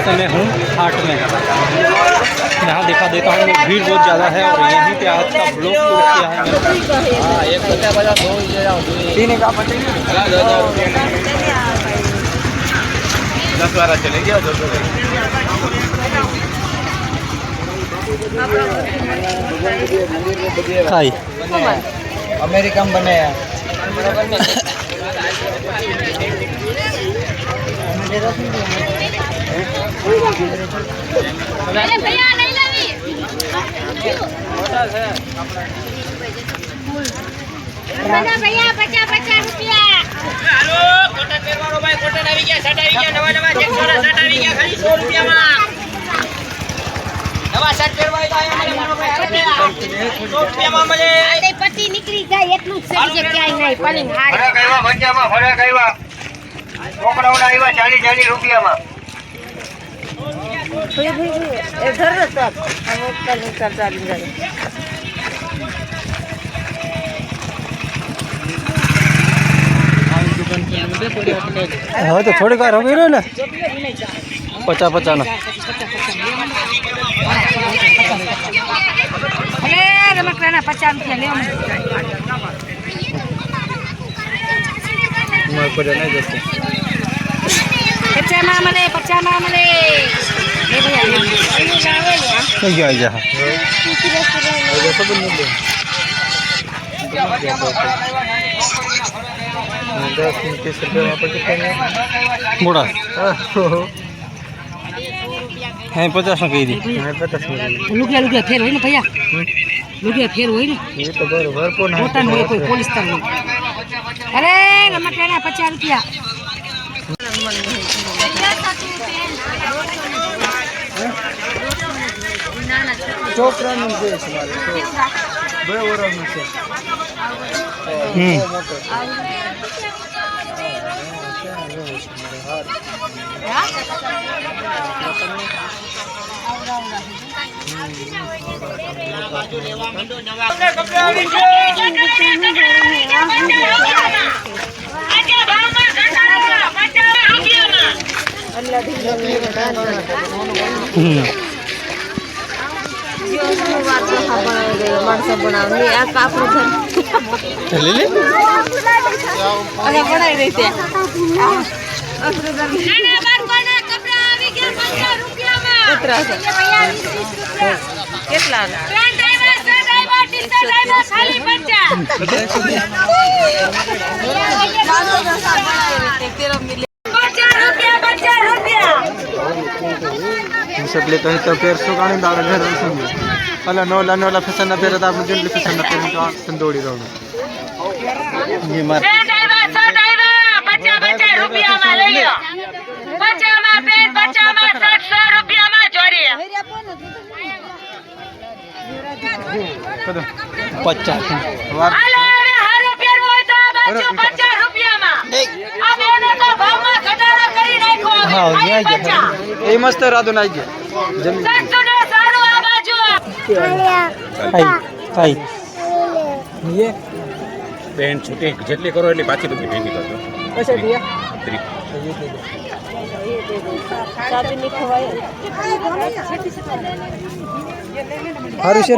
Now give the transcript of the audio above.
समय हूँ हाट में। यहाँ दिखा देता हूँ, भीड़ बहुत ज़्यादा है और यहीं पे आज का ब्लॉग शूट किया है मैंने। अमेरिका में बने हैं। भैया नहीं लगी भैया 50 रुपया। हेलो कोटन पेरवारो भाई, कोटन આવી ગયા, શર્ટ આવી ગયા, નવા નવા ચેક્સવાળા શર્ટ આવી ગયા, ખાલી 100 રૂપિયામાં નવા શર્ટ પેરવાય તો આયા મને મારો ભાઈ 100 રૂપિયામાં મળે। આ તે પટ્ટી નીકળી જાય એટલું જ છે, બીજે ક્યાંય નહીં પાણી હારે ફરક આવ્યા ભંજામાં, ફરક આવ્યા છોકરાઓના આવ્યા 40 રૂપિયામાં। એ ઘર તો અમે ઉપર નીકળતા લીધા हाँ तो थोड़ी कार हो गई ना 50 ना। અરે રમકડાના 50 રૂપિયા લેવા પચામાં મળે એ ભૈયા क्या जा बूढ़ा है 50 में कही दी। લુગડા ફેર હોય ને ભૈયા, લુગડા ફેર હોય ને ये तो भरपूर પોતાનું હોય, કોઈ પોલીસ તાર હોય। અરે રમકડાના 50 રૂપિયા। છોકરાનું છે મારે 2 વર્ષનું છે। માણસો બનાવે આ આપણું ઘર ले ले અને બનાવી રહી છે નાના બાળકોના કપડા આવી ગયા 50 રૂપિયામાં। કેટલા પેન્ટ આવ્યા, શર્ટ આવ્યા, ટી-શર્ટ આવ્યા, ખાલી 50 રૂપિયા। એટલે તો અહીં તો પહેરશું કાણી દાડે ઘર સમજો અલા નોલા ફેશન ના પહેરે તો આપણે જેટલી ફેશન ના પહેરે તો સંદોડી રહું ये मार પેન્ટ આવ્યા, શર્ટ આવ્યા, 50 રૂપિયામાં લઈ લો। 50 માં પેન્ટ, 50 માં શર્ટ, 100 રૂપિયામાં જોડી। 50 હાલો હવે હારું પહેરવું હોય તો આ બાજુ 50 રૂપિયામાં। આ બેનો તો ભાવમાં ઘટાડો કરી નાખ્યો। हाँ ખાલી यहाँ 50। એ મસ્ત રાધો નાઈ ગયા જમી સસ્તું ને સારું આ બાજુ। आई ये બેન છૂટી જેટલી કરો એટલી પાછી રૂપિયા ભેગી કરજો। कैसे दिया ચાબી ની ખવાય हारू से